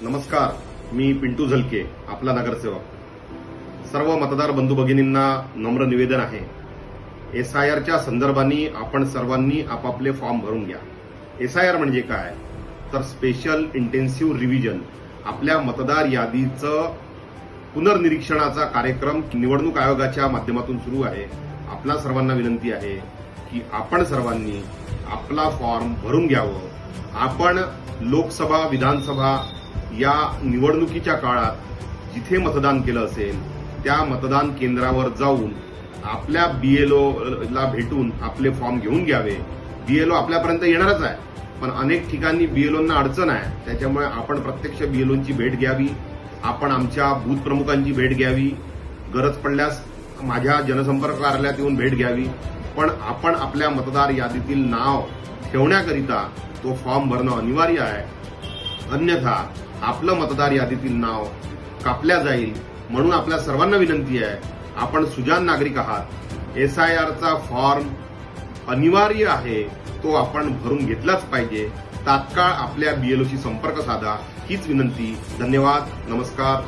नमस्कार, मी पिंटू झलके, आपला नगरसेवक. सर्व मतदार बंधू भगिनींना नम्र निवेदन आहे. एसआयआरच्या संदर्भाने आपण सर्वांनी आपापले फॉर्म भरून घ्या. एसआयआर म्हणजे काय? तर स्पेशल इंटेन्सिव्ह रिव्हिजन. आपल्या मतदार यादीचं पुनर्निरीक्षणाचा कार्यक्रम निवडणूक आयोगाच्या माध्यमातून सुरू आहे. आपल्या सर्वांना विनंती आहे की आपण सर्वांनी आपला फॉर्म भरून घ्यावं. आपण लोकसभा, विधानसभा या निवडणुकीच्या काळात जिथे मतदान केलं असेल त्या मतदान केंद्रावर जाऊन आपल्या बीएलओला भेटून आपले फॉर्म घेऊन घ्यावे. बीएलओ आपल्यापर्यंत येणारच आहे, पण अनेक ठिकाणी बीएलओंना अडचण आहे. त्याच्यामुळे आपण प्रत्यक्ष बीएलओंची भेट घ्यावी. आपण आमच्या बूथ प्रमुखांची भेट घ्यावी. गरज पडल्यास माझ्या जनसंपर्क कार्यालयात येऊन भेट घ्यावी. पण आपण आपल्या मतदार यादीतील नाव ठेवण्याकरिता तो फॉर्म भरणं अनिवार्य आहे. अन्यथा आपलं मतदार यादीतील नाव कापल्या जाईल. म्हणून आपल्या सर्वांना विनंती आहे, आपण सुजाण नागरिक आहात. एसआयआरचा फॉर्म अनिवार्य आहे, तो आपण भरून घेतलाच पाहिजे. तात्काळ आपल्या बीएलओशी संपर्क साधा, हीच विनंती. धन्यवाद. नमस्कार.